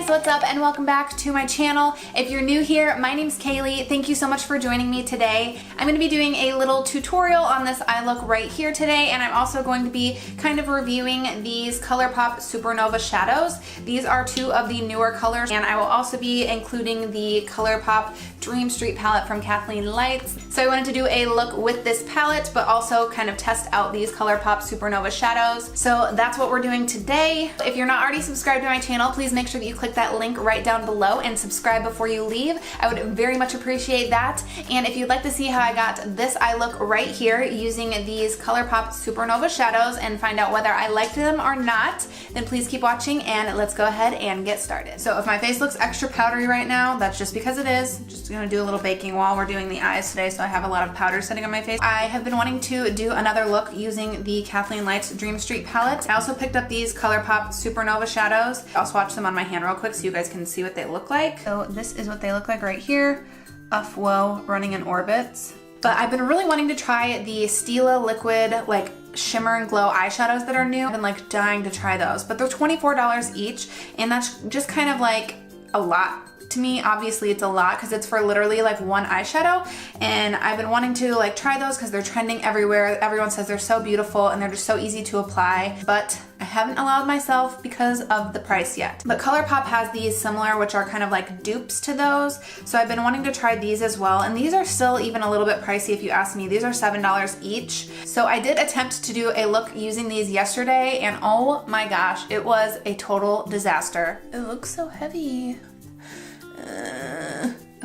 what's up and welcome back to my channel. If you're new here, my name's Kaylee. Thank you so much for joining me today. I'm going to be doing a little tutorial on this eye look right here today, and I'm also going to be kind of reviewing these Colourpop Supernova Shadows. These are two of the newer colors, and I will also be including the Colourpop Dream Street palette from Kathleen Lights. So I wanted to do a look with this palette, but also kind of test out these Colourpop Supernova Shadows. So that's what we're doing today. If you're not already subscribed to my channel, please make sure that you click that link right down below and subscribe before you leave. I would very much appreciate that. And if you'd like to see how I got this eye look right here using these Colourpop Supernova Shadows and find out whether I liked them or not, then please keep watching and let's go ahead and get started. So if my face looks extra powdery right now, that's just because it is. Just gonna do a little baking while we're doing the eyes today, so I have a lot of powder sitting on my face. I have been wanting to do another look using the Kathleen Lights Dream Street palette. I also picked up these Colourpop Supernova Shadows. I'll swatch them on my hand real quick so you guys can see what they look like. So this is what they look like right here. Whoa, running in orbits. But I've been really wanting to try the Stila liquid like shimmer and glow eyeshadows that are new. I've been like dying to try those, but they're $24 each, and that's just kind of like a lot to me. Obviously it's a lot because it's for literally like one eyeshadow, and I've been wanting to like try those because they're trending everywhere. Everyone says they're so beautiful and they're just so easy to apply, but I haven't allowed myself because of the price yet. But Colourpop has these similar, which are kind of like dupes to those, so I've been wanting to try these as well, and these are still even a little bit pricey if you ask me. These are $7 each. So I did attempt to do a look using these yesterday, and oh my gosh, it was a total disaster. It looks so heavy.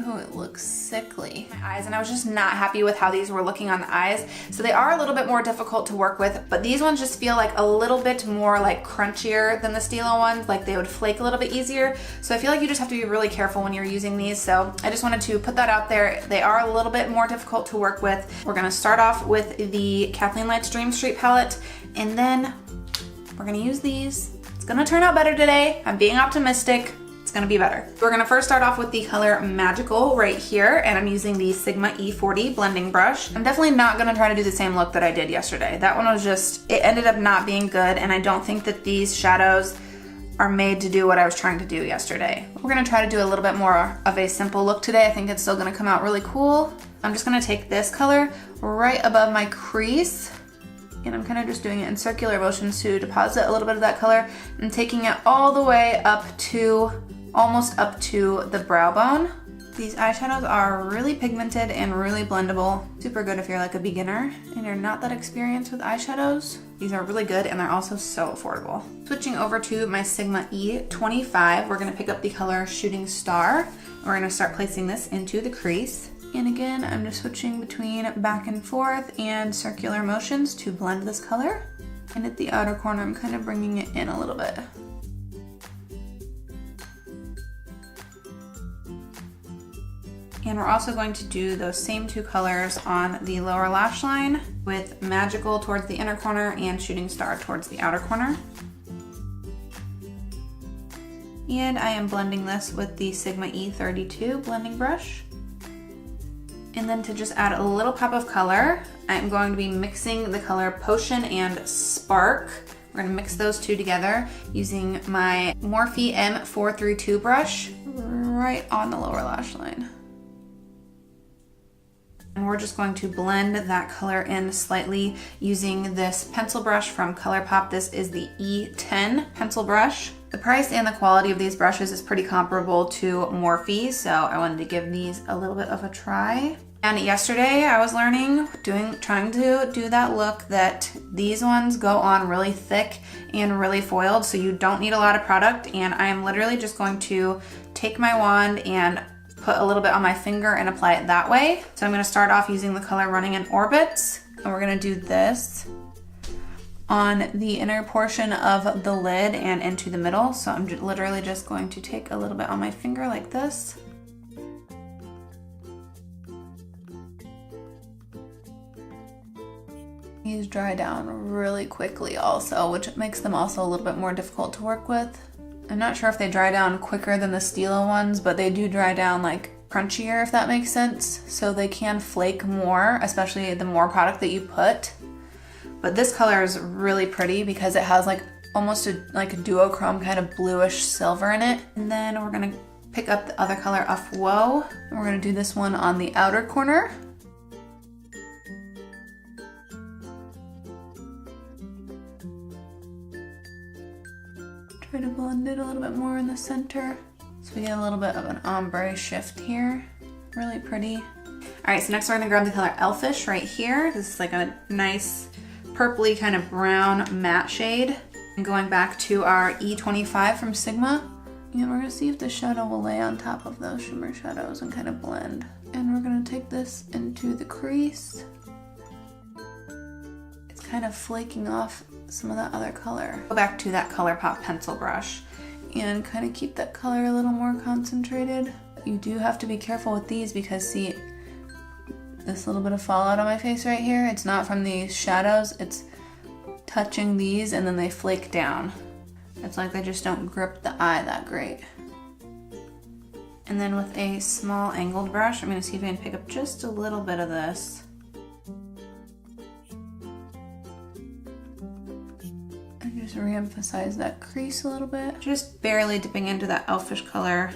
Oh, it looks sickly. My eyes, and I was just not happy with how these were looking on the eyes. So they are a little bit more difficult to work with, but these ones just feel like a little bit more like crunchier than the Stila ones, like they would flake a little bit easier. So I feel like you just have to be really careful when you're using these. So I just wanted to put that out there. They are a little bit more difficult to work with. We're gonna start off with the Kathleen Lights Dream Street palette, and then we're gonna use these. It's gonna turn out better today. I'm being optimistic. Gonna be better. We're gonna first start off with the color Magical right here, and I'm using the Sigma E40 blending brush. I'm definitely not gonna try to do the same look that I did yesterday. That one was just, it ended up not being good, and I don't think that these shadows are made to do what I was trying to do yesterday. We're gonna try to do a little bit more of a simple look today. I think it's still gonna come out really cool. I'm just gonna take this color right above my crease, and I'm kind of just doing it in circular motions to deposit a little bit of that color and taking it all the way up to almost up to the brow bone. These eyeshadows are really pigmented and really blendable. Super good if you're like a beginner and you're not that experienced with eyeshadows. These are really good, and they're also so affordable. Switching over to my Sigma E25, we're gonna pick up the color Shooting Star. And we're gonna start placing this into the crease. And again, I'm just switching between back and forth and circular motions to blend this color. And at the outer corner, I'm kind of bringing it in a little bit. And we're also going to do those same two colors on the lower lash line with Magical towards the inner corner and Shooting Star towards the outer corner. And I am blending this with the Sigma E32 blending brush. And then to just add a little pop of color, I'm going to be mixing the color Potion and Spark. We're gonna mix those two together using my Morphe M432 brush right on the lower lash line. And we're just going to blend that color in slightly using this pencil brush from Colourpop. This is the E10 pencil brush. The price and the quality of these brushes is pretty comparable to Morphe, so I wanted to give these a little bit of a try. And yesterday I was learning, trying to do that look, that these ones go on really thick and really foiled, so you don't need a lot of product. And I am literally just going to take my wand and put a little bit on my finger and apply it that way. So I'm gonna start off using the color Running in Orbits, and we're gonna do this on the inner portion of the lid and into the middle. So I'm literally just going to take a little bit on my finger like this. These dry down really quickly also, which makes them also a little bit more difficult to work with. I'm not sure if they dry down quicker than the Stila ones, but they do dry down like crunchier, if that makes sense. So they can flake more, especially the more product that you put. But this color is really pretty because it has like almost like a duochrome kind of bluish silver in it. And then we're gonna pick up the other color of Whoa. And we're gonna do this one on the outer corner. Try to blend it a little bit more in the center. So we get a little bit of an ombre shift here. Really pretty. All right, so next we're gonna grab the color Elfish right here. This is like a nice purpley kind of brown matte shade. And going back to our E25 from Sigma. And we're gonna see if the shadow will lay on top of those shimmer shadows and kind of blend. And we're gonna take this into the crease. It's kind of flaking off some of that other color. Go back to that Colourpop pencil brush and kind of keep that color a little more concentrated. You do have to be careful with these because see, this little bit of fallout on my face right here, it's not from these shadows, it's touching these and then they flake down. It's like they just don't grip the eye that great. And then with a small angled brush, I'm gonna see if I can pick up just a little bit of this. And just re-emphasize that crease a little bit. Just barely dipping into that Elfish color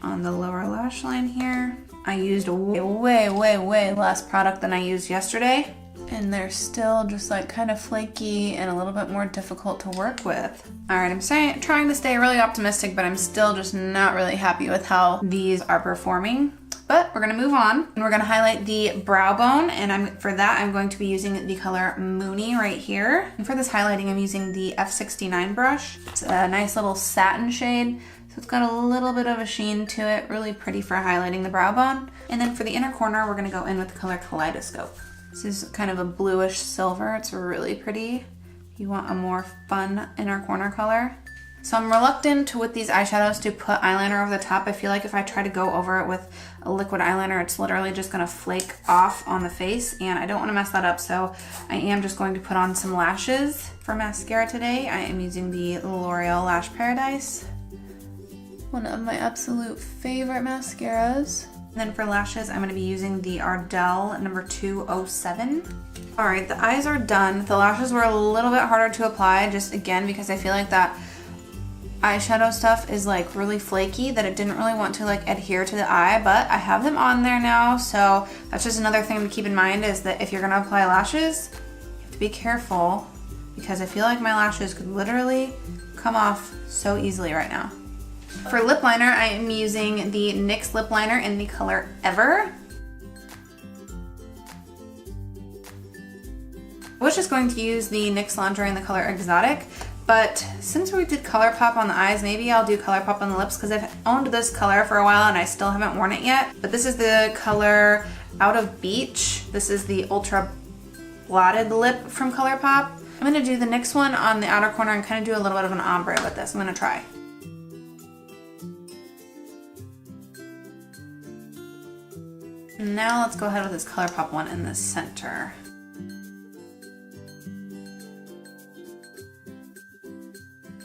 on the lower lash line here. I used way less product than I used yesterday. And they're still just like kind of flaky and a little bit more difficult to work with. All right, I'm trying to stay really optimistic, but I'm still just not really happy with how these are performing. But we're gonna move on and we're gonna highlight the brow bone. And for that, I'm going to be using the color Moony right here. And for this highlighting, I'm using the F69 brush. It's a nice little satin shade. So it's got a little bit of a sheen to it, really pretty for highlighting the brow bone. And then for the inner corner, we're gonna go in with the color Kaleidoscope. This is kind of a bluish silver. It's really pretty. You want a more fun inner corner color. So I'm reluctant with these eyeshadows to put eyeliner over the top. I feel like if I try to go over it with a liquid eyeliner, it's literally just gonna flake off on the face and I don't wanna mess that up. So I am just going to put on some lashes. For mascara today, I am using the L'Oreal Lash Paradise. One of my absolute favorite mascaras. And then for lashes, I'm going to be using the Ardell number 207. All right, the eyes are done. The lashes were a little bit harder to apply, just again, because I feel like that eyeshadow stuff is like really flaky, that it didn't really want to like adhere to the eye, but I have them on there now. So that's just another thing to keep in mind is that if you're going to apply lashes, you have to be careful because I feel like my lashes could literally come off so easily right now. For lip liner, I am using the NYX lip liner in the color Ever. I was just going to use the NYX Lingerie in the color Exotic, but since we did Colourpop on the eyes, maybe I'll do Colourpop on the lips because I've owned this color for a while and I still haven't worn it yet. But this is the color Out of Beach. This is the Ultra Blotted Lip from Colourpop. I'm going to do the NYX one on the outer corner and kind of do a little bit of an ombre with this. I'm going to try. Now let's go ahead with this Colourpop one in the center.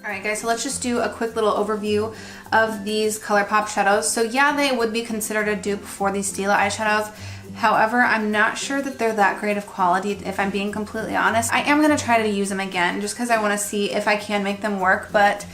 Alright guys, so let's just do a quick little overview of these Colourpop shadows. So yeah, they would be considered a dupe for these Stila eyeshadows. However, I'm not sure that they're that great of quality, if I'm being completely honest. I am going to try to use them again just because I want to see if I can make them work, but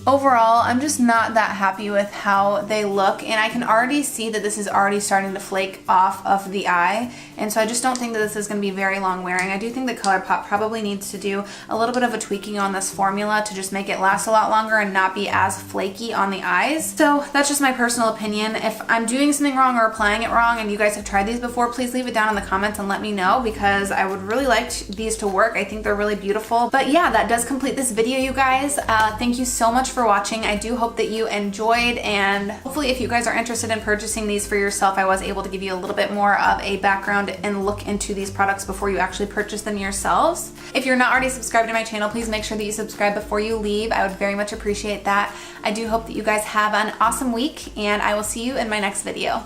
overall, I'm just not that happy with how they look, and I can already see that this is already starting to flake off of the eye, and so I just don't think that this is going to be very long wearing. I do think that Colourpop probably needs to do a little bit of a tweaking on this formula to just make it last a lot longer and not be as flaky on the eyes. So that's just my personal opinion. If I'm doing something wrong or applying it wrong and you guys have tried these before, please leave it down in the comments and let me know because I would really like these to work. I think they're really beautiful. But yeah, that does complete this video, you guys. Thank you so much for watching. I do hope that you enjoyed, and hopefully if you guys are interested in purchasing these for yourself, I was able to give you a little bit more of a background and look into these products before you actually purchase them yourselves. If you're not already subscribed to my channel, please make sure that you subscribe before you leave. I would very much appreciate that. I do hope that you guys have an awesome week, and I will see you in my next video.